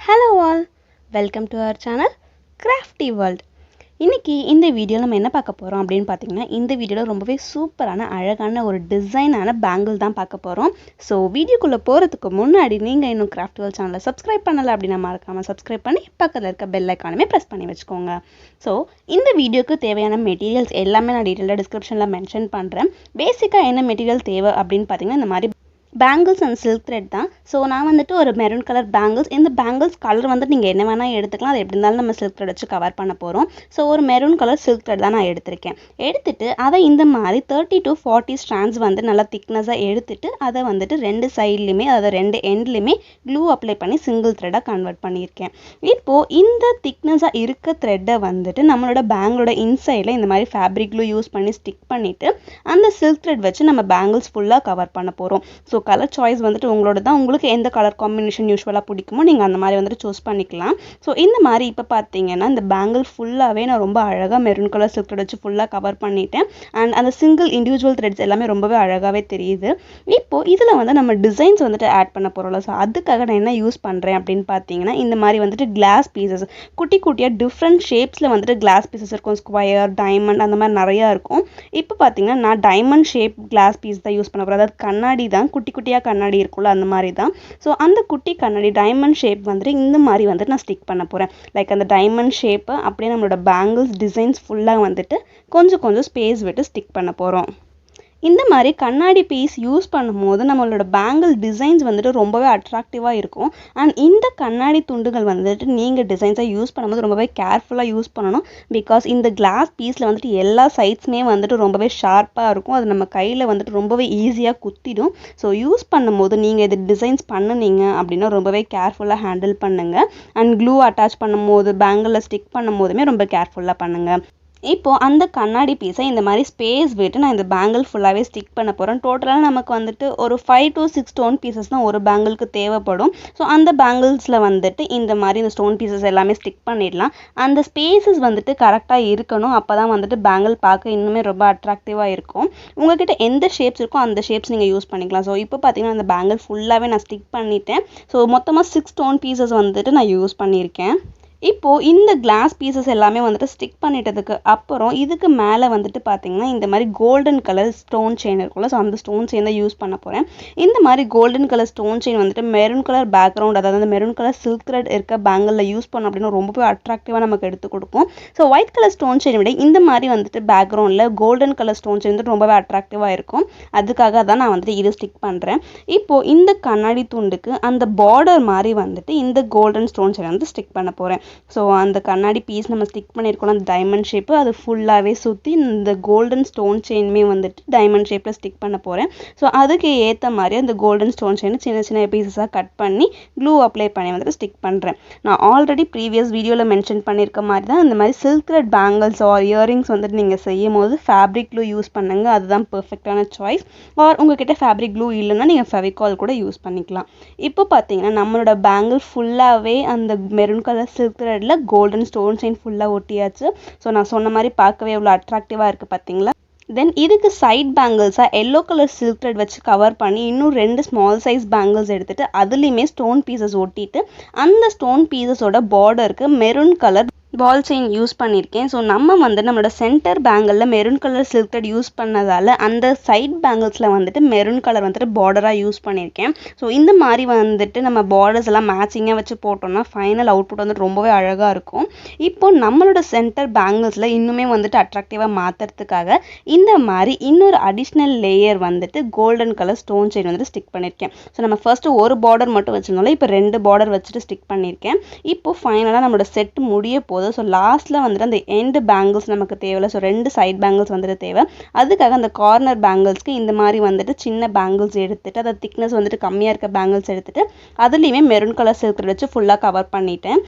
Hello all, welcome to our channel Craftiiee World. இன்னைக்கு இந்த video நம்ம என்ன பார்க்க போறோம் அப்படினு பாத்தீங்கன்னா இந்த வீடியோல ரொம்பவே சூப்பரான அழகான ஒரு டிசைனான பேங்கிள் தான் பார்க்க போறோம். சோ வீடியோக்குள்ள போறதுக்கு முன்னாடி நீங்க இன்னும் Craftiiee World சேனலை சப்ஸ்கிரைப் பண்ணல அப்படினா மறக்காம சப்ஸ்கிரைப் பண்ணி பக்கத்துல இருக்க பெல் ஐகானையும் பிரஸ் பண்ணி வெச்சுக்கோங்க. சோ இந்த வீடியோக்கு தேவையான மெட்டீரியல்ஸ் எல்லாமே நான் டீடைலா டிஸ்கிரிப்ஷன்ல மென்ஷன் பண்றேன். பேசிக்கா என்ன மெட்டீரியல் தேவை அப்படினு பாத்தீங்கன்னா இந்த மாதிரி bangles and silk thread தான். ஸோ நான் வந்துட்டு ஒரு மெரூன் கலர் பேங்கிள்ஸ், இந்த பேங்கிள்ஸ் கலர் வந்துட்டு நீங்கள் என்ன வேணால் எடுத்துக்கலாம். அது எப்படி இருந்தாலும் நம்ம சில்க் த்ரெட் வச்சு கவர் பண்ண போகிறோம். ஸோ ஒரு மெரூன் கலர் சில்க் த்ரெட் தான் நான் எடுத்திருக்கேன். எடுத்துட்டு அதை இந்த மாதிரி 30 to 40 ஸ்ட்ராண்ட்ஸ் வந்து நல்லா திக்னஸாக எடுத்துட்டு அதை வந்துட்டு ரெண்டு சைட்லையுமே அதாவது ரெண்டு எண்ட்லையுமே க்ளூ அப்ளை பண்ணி சிங்கிள் த்ரெட்டாக கன்வெர்ட் பண்ணியிருக்கேன். இப்போது இந்த திக்னஸாக இருக்க த்ரெட்டை வந்துட்டு நம்மளோட பேங்கிளோட இன்சைடில் இந்த மாதிரி ஃபேப்ரிக் க்ளூ யூஸ் பண்ணி ஸ்டிக் பண்ணிவிட்டு அந்த சில்க் த்ரெட் வச்சு நம்ம பேங்கிள்ஸ் ஃபுல்லாக கவர் பண்ண போகிறோம். ஸோ கலர் சாய்ஸ் வந்துட்டு உங்களோட தான். உங்களுக்கு எந்த கலர் காம்பினேஷன் யூஸ்வலாக பிடிக்குமோ நீங்கள் அந்த மாதிரி வந்துட்டு சூஸ் பண்ணிக்கலாம். ஸோ இந்த மாதிரி இப்போ பார்த்தீங்கன்னா இந்த பேங்கிள் ஃபுல்லாகவே நான் ரொம்ப அழகாக மெரூன் கலர் சில்க் த்ரெட் வச்சு ஃபுல்லாக கவர் பண்ணிட்டேன். அண்ட் அந்த சிங்கிள் இண்டிவிஜுவல் த்ரெட்ஸ் எல்லாமே ரொம்பவே அழகாகவே தெரியுது. இப்போது இதில் வந்து நம்ம டிசைன்ஸ் வந்துட்டு ஆட் பண்ண போகிறோம்ல. ஸோ அதுக்காக நான் என்ன யூஸ் பண்ணுறேன் அப்படின்னு பார்த்தீங்கன்னா இந்த மாதிரி வந்துட்டு கிளாஸ் பீசஸ் குட்டி குட்டியாக டிஃப்ரெண்ட் ஷேப்ஸில் வந்துட்டு கிளாஸ் பீசஸ் இருக்கும். ஸ்கொயர், டைமண்ட் அந்த மாதிரி நிறையா இருக்கும். இப்போ பார்த்தீங்கன்னா நான் டைமண்ட் ஷேப் கிளாஸ் பீஸ் தான் யூஸ் பண்ண போகிறேன். அதாவது கண்ணாடி தான், குட்டி குட்டியாக கண்ணாடி இருக்கும்ல அந்த மாதிரி தான். ஸோ அந்த குட்டி கண்ணாடி டைமண்ட் ஷேப் வந்துட்டு இந்த மாதிரி வந்துட்டு நான் ஸ்டிக் பண்ண போகிறேன். லைக் அந்த டைமண்ட் ஷேப்பை அப்படியே நம்மளோட பேங்கிள்ஸ் டிசைன்ஸ் ஃபுல்லாக வந்துட்டு கொஞ்சம் கொஞ்சம் ஸ்பேஸ் விட்டு ஸ்டிக் பண்ண போகிறோம். இந்த மாதிரி கண்ணாடி பீஸ் யூஸ் பண்ணும்போது நம்மளோட பேங்கிள் டிசைன்ஸ் வந்துட்டு ரொம்பவே அட்ராக்டிவாக இருக்கும். அண்ட் இந்த கண்ணாடி துண்டுகள் வந்துட்டு நீங்கள் டிசைன்ஸாக யூஸ் பண்ணும்போது ரொம்பவே கேர்ஃபுல்லாக யூஸ் பண்ணணும். பிகாஸ் இந்த கிளாஸ் பீஸில் வந்துட்டு எல்லா சைட்ஸுமே வந்துட்டு ரொம்பவே ஷார்ப்பாக இருக்கும். அது நம்ம கையில் வந்துட்டு ரொம்பவே ஈஸியாக குத்திடும். ஸோ யூஸ் பண்ணும்போது நீங்கள் இது டிசைன்ஸ் பண்ணுனீங்க அப்படின்னா ரொம்பவே கேர்ஃபுல்லாக ஹேண்டில் பண்ணுங்கள். அண்ட் க்ளூ அட்டாச் பண்ணும்போது பேங்கிளில் ஸ்டிக் பண்ணும்போதுமே ரொம்ப கேர்ஃபுல்லாக பண்ணுங்கள். இப்போது அந்த கண்ணாடி பீஸை இந்த மாதிரி ஸ்பேஸ் விட்டு நான் இந்த பேங்கிள் ஃபுல்லாகவே ஸ்டிக் பண்ண போகிறேன். டோட்டலாக நமக்கு வந்துட்டு ஒரு 5 to 6 ஸ்டோன் பீசஸ் தான் ஒரு பேங்கிளுக்கு தேவைப்படும். ஸோ அந்த பேங்கிள்ஸில் வந்துட்டு இந்த மாதிரி இந்த ஸ்டோன் பீசஸ் எல்லாமே ஸ்டிக் பண்ணிடலாம். அந்த ஸ்பேசஸ் வந்துட்டு கரெக்டாக இருக்கணும். அப்போ தான் வந்துட்டு பேங்கிள் பார்க்க இன்னுமே ரொம்ப அட்ராக்டிவாக இருக்கும். உங்கள்கிட்ட எந்த ஷேப்ஸ் இருக்கோ அந்த ஷேப்ஸ் நீங்கள் யூஸ் பண்ணிக்கலாம். ஸோ இப்போ பார்த்தீங்கன்னா அந்த பேங்கிள் ஃபுல்லாகவே நான் ஸ்டிக் பண்ணிட்டேன். ஸோ மொத்தமாக 6 ஸ்டோன் பீசஸ் வந்துட்டு நான் யூஸ் பண்ணியிருக்கேன். இப்போது இந்த கிளாஸ் பீசஸ் எல்லாமே வந்துட்டு ஸ்டிக் பண்ணிட்டதுக்கு அப்புறம் இதுக்கு மேலே வந்துட்டு பார்த்தீங்கன்னா இந்த மாதிரி கோல்டன் கலர் ஸ்டோன் செயின் இருக்கும்ல. ஸோ அந்த ஸ்டோன் செயின் தான் யூஸ் பண்ண போகிறேன். இந்த மாதிரி கோல்டன் கலர் ஸ்டோன் செயின் வந்துட்டு மெரூன் கலர் பேக்ரவுண்ட் அதாவது அந்த மெரூன் கலர் சில்க் த்ரெட் இருக்க பேங்கிளில் யூஸ் பண்ணோம் அப்படின்னா ரொம்பவே அட்ராக்டிவாக நமக்கு எடுத்து கொடுக்கும். So white colour stone chain விட இந்த மாதிரி வந்துட்டு பேக்ரவுண்டில் கோல்டன் கலர் ஸ்டோன் செயின் வந்துட்டு ரொம்பவே அட்ராக்டிவாக இருக்கும். அதுக்காக தான் நான் வந்துட்டு இது ஸ்டிக் பண்ணுறேன். இப்போது இந்த கண்ணாடி துண்டுக்கு அந்த பார்டர் மாதிரி வந்துட்டு இந்த கோல்டன் ஸ்டோன் செயின் வந்து ஸ்டிக் பண்ண போகிறேன். ஸோ அந்த கண்ணாடி பீஸ் நம்ம ஸ்டிக் பண்ணியிருக்கோம் அந்த டைமண்ட் ஷேப்பு அது ஃபுல்லாகவே சுற்றி இந்த கோல்டன் ஸ்டோன் செயினுமே வந்துட்டு டைமண்ட் ஷேப்பில் ஸ்டிக் பண்ண போகிறேன். ஸோ அதுக்கு ஏற்ற மாதிரி அந்த கோல்டன் ஸ்டோன் செயினை சின்ன சின்ன பீசஸாக கட் பண்ணி க்ளூ அப்ளை பண்ணி வந்துட்டு ஸ்டிக் பண்ணுறேன். நான் ஆல்ரெடி ப்ரீவியஸ் வீடியோவில் மென்ஷன் பண்ணியிருக்க மாதிரி தான் இந்த மாதிரி silk thread bangles or earrings வந்துட்டு நீங்கள் செய்யும் போது ஃபேப்ரிக் க்ளூ யூஸ் பண்ணுங்க. அதுதான் பெர்ஃபெக்டான சாய்ஸ். ஆர் உங்ககிட்ட ஃபேப்ரிக் க்ளூ இல்லைன்னா நீங்கள் ஃபெவிகால் கூட யூஸ் பண்ணிக்கலாம். இப்போ பார்த்தீங்கன்னா நம்மளோட பேங்கிள் ஃபுல்லாகவே அந்த மெரூன் கலர் சில்க் த்ரெட்ல கோல்டன் ஸ்டோன் செயின் ஃபுல்லாக ஒட்டியாச்சு. ஸோ நான் சொன்ன மாதிரி பார்க்கவே எவ்வளோ அட்ராக்டிவாக இருக்குது பார்த்தீங்களா. தென் இதுக்கு சைட் பேங்கிள்ஸாக எல்லோ கலர் சில்க் த்ரெட் வச்சு கவர் பண்ணி இன்னும் 2 ஸ்மால் சைஸ் பேங்கிள்ஸ் எடுத்துகிட்டு அதுலேயுமே ஸ்டோன் பீசஸ் ஒட்டிட்டு அந்த ஸ்டோன் பீசஸோட பார்டருக்கு maroon colour ball chain use பண்ணியிருக்கேன். ஸோ நம்ம வந்து நம்மளோட சென்டர் பேங்கிளில் maroon colour silk thread use பண்ணதால் அந்த சைட் பேங்கிள்ஸில் வந்துட்டு மெரூன் கலர் வந்துட்டு பார்டராக யூஸ் பண்ணியிருக்கேன். ஸோ இந்த மாதிரி வந்துட்டு நம்ம பார்டர்ஸ் எல்லாம் மேட்சிங்காக வச்சு போட்டோம்னா ஃபைனல் அவுட்புட் வந்துட்டு ரொம்பவே அழகாக இருக்கும். இப்போ நம்மளோட சென்டர் பேங்கிள்ஸில் இன்னுமே வந்துட்டு அட்ராக்டிவாக மாற்றுறதுக்காக இந்த மாதிரி இன்னொரு அடிஷ்னல் லேயர் வந்துட்டு கோல்டன் கலர் ஸ்டோன் செயின் வந்துட்டு ஸ்டிக் பண்ணியிருக்கேன். ஸோ நம்ம ஃபர்ஸ்ட்டு ஒரு பார்டர் மட்டும் வச்சிருந்தோம்ல, இப்போ 2 பார்டர் வச்சுட்டு ஸ்டிக் பண்ணியிருக்கேன். இப்போ ஃபைனலாக நம்மளோட செட் முடிய போகுது. ஸோ லாஸ்ட்டில் வந்துட்டு அந்த எண்டு பேங்கிள்ஸ் நமக்கு தேவையில்லை. ஸோ 2 சைட் பேங்கிள்ஸ் வந்துட்டு தேவை. அதுக்காக அந்த கார்னர் பேங்கிள்ஸ்க்கு இந்த மாதிரி வந்துட்டு சின்ன பேங்கிள்ஸ் எடுத்துட்டு அதை திக்னஸ் வந்துட்டு கம்மியாக இருக்க பேங்கிள்ஸ் எடுத்துட்டு அதுலேயுமே மெரூன் கலர் சில்க் த்ரெட் வச்சு ஃபுல்லாக கவர் பண்ணிட்டேன்.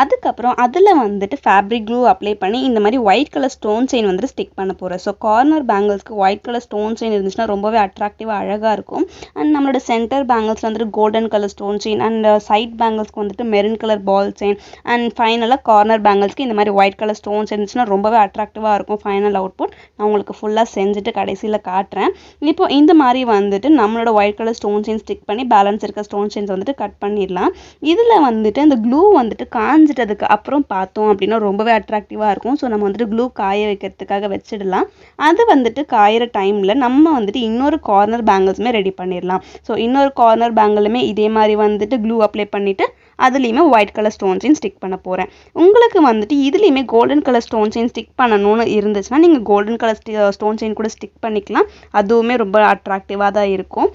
அதுக்கப்புறம் அதில் வந்துட்டு ஃபேப்ரிக் க்ளூ அப்ளை பண்ணி இந்த மாதிரி ஒயிட் கலர் ஸ்டோன் செயின் வந்துட்டு ஸ்டிக் பண்ண போகிறேன். ஸோ கார்னர் பேங்கிள்ஸ்க்கு ஒயிட் கலர் ஸ்டோன் செயின் இருந்துச்சுன்னா ரொம்பவே அட்ராக்டிவாக அழகாக இருக்கும். அண்ட் நம்மளோட சென்டர் பேங்கிள்ஸ் வந்துட்டு golden colour stone chain and side பேங்கிள்ஸ்க்கு வந்துட்டு maroon colour ball chain and ஃபைனலாக கார்னர் பேங்கிள்ஸ்க்கு இந்த மாதிரி ஒயிட் கலர் ஸ்டோன்ஸ் இருந்துச்சுன்னா ரொம்பவே அட்ராக்டிவாக இருக்கும். ஃபைனல் அவுட்புட் நான் உங்களுக்கு ஃபுல்லாக செஞ்சுட்டு கடைசியில் காட்டுறேன். இப்போ இந்த மாதிரி வந்துட்டு நம்மளோட white colour stone chain stick பண்ணி பேலன்ஸ் இருக்க ஸ்டோன் செயின்ஸ் வந்துட்டு கட் பண்ணிடலாம். இதில் வந்துட்டு அந்த க்ளூ வந்துட்டு காஞ்சிட்டதுக்கு அப்புறம் பார்த்தோம் அப்படின்னா ரொம்பவே அட்ராக்டிவாக இருக்கும். ஸோ நம்ம வந்துட்டு க்ளூ காய வைக்கிறதுக்காக வச்சிடலாம். அது வந்துட்டு காயிற டைமில் நம்ம வந்துட்டு இன்னொரு கார்னர் பேங்கிள்ஸுமே ரெடி பண்ணிடலாம். ஸோ இன்னொரு கார்னர் பேங்கிளுமே இதே மாதிரி வந்துட்டு க்ளூ அப்ளை பண்ணிவிட்டு அதுலேயுமே white colour stone chain stick பண்ண போகிறேன். உங்களுக்கு வந்துட்டு இதுலேயுமே golden colour stone chain stick பண்ணணும்னு இருந்துச்சுன்னா நீங்கள் கோல்டன் கலர் ஸ்டோன் செயின் கூட ஸ்டிக் பண்ணிக்கலாம். அதுவுமே ரொம்ப அட்ராக்டிவாக தான் இருக்கும்.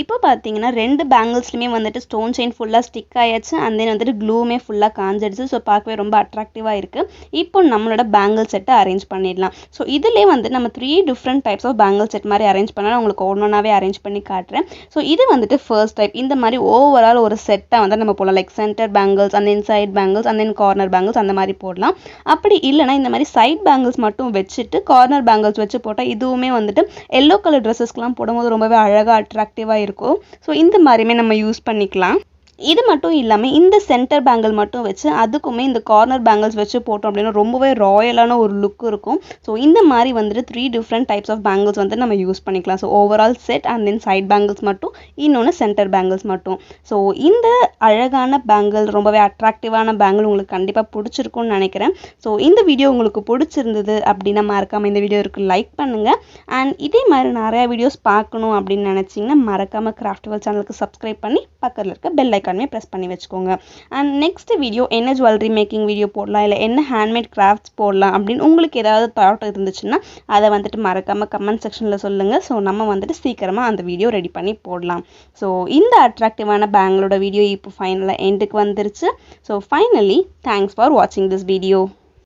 இப்போ பார்த்தீங்கன்னா 2 பேங்கிள்ஸ்லையுமே வந்துட்டு ஸ்டோன் செயின் ஃபுல்லாக ஸ்டிக் ஆயாச்சு. அண்ட் தென் வந்துட்டு க்ளூவுமே ஃபுல்லாக காஞ்சிடுச்சு. ஸோ பார்க்கவே ரொம்ப அட்ராக்டிவாக இருக்குது. இப்போ நம்மளோட பேங்கிள் செட்டை அரேஞ்ச் பண்ணிடலாம். ஸோ இதிலே வந்து நம்ம 3 different types of bangle set மாதிரி அரேஞ்ச் பண்ணால் உங்களுக்கு ஒவ்வொன்றாவே அரேஞ்ச் பண்ணி காட்டுறேன். ஸோ இது வந்துட்டு ஃபர்ஸ்ட் டைப். இந்த மாதிரி ஓவரால் ஒரு செட்டை வந்து நம்ம போடலாம். Like centre bangles and then side bangles and then corner bangles அந்த மாதிரி போடலாம். அப்படி இல்லைனா இந்த மாதிரி சைட் பேங்கிள்ஸ் மட்டும் வச்சுட்டு கார்னர் பேங்கிள்ஸ் வச்சு போட்டால் இதுவுமே வந்துட்டு எல்லோ கலர் ட்ரெஸ்ஸஸ்க்கெலாம் போடும்போது ரொம்பவே அழகாக அட்ராக்டிவாக இருக்கும். ஸோ இந்த மாதிரியுமே நம்ம யூஸ் பண்ணிக்கலாம். இது மட்டும் இல்லாமல் இந்த சென்டர் பேங்கிள் மட்டும் வச்சு அதுக்குமே இந்த கார்னர் பேங்கிள்ஸ் வச்சு போட்டோம் அப்படின்னா ரொம்பவே ராயலான ஒரு லுக் இருக்கும். ஸோ இந்த மாதிரி வந்துட்டு 3 டிஃப்ரெண்ட் டைப்ஸ் ஆஃப் பேங்கிள்ஸ் வந்து நம்ம யூஸ் பண்ணிக்கலாம். So overall set and then side bangles மட்டும், இன்னொன்று சென்டர் பேங்கிள்ஸ் மட்டும். ஸோ இந்த அழகான பேங்கிள் ரொம்பவே அட்ராக்டிவான பேங்கிள் உங்களுக்கு கண்டிப்பாக பிடிச்சிருக்கும்னு நினைக்கிறேன். ஸோ இந்த வீடியோ உங்களுக்கு பிடிச்சிருந்தது அப்படின்னா மறக்காமல் இந்த வீடியோவுக்கு லைக் பண்ணுங்கள். அண்ட் இதே மாதிரி நிறையா வீடியோஸ் பார்க்கணும் அப்படின்னு நினச்சிங்கன்னா மறக்காமல் கிராஃப்டிவல் சேனலுக்கு சப்ஸ்கிரைப் பண்ணி பக்கத்தில் இருக்க பெல் ஐக்கான் ப்ரெஸ் பண்ணி வச்சுக்கோங்க. அண்ட் நெக்ஸ்ட் வீடியோ என்ன ஜுவல்லரி மேக்கிங் வீடியோ போடலாம், இல்லை என்ன ஹேண்ட்மேட் கிராஃப்ட்ஸ் போடலாம் அப்படின்னு உங்களுக்கு ஏதாவது தாட் இருந்துச்சுன்னா அதை வந்துட்டு மறக்காமல் கமெண்ட் செக்ஷனில் சொல்லுங்கள். ஸோ நம்ம வந்துட்டு சீக்கிரமாக அந்த வீடியோ ரெடி பண்ணி போடலாம். ஸோ இந்த அட்ராக்டிவான பேங்கிளோட வீடியோ இப்போ ஃபைனலாக எண்டுக்கு வந்துருச்சு. ஸோ ஃபைனலி தேங்க்ஸ் ஃபார் வாட்சிங் திஸ் வீடியோ.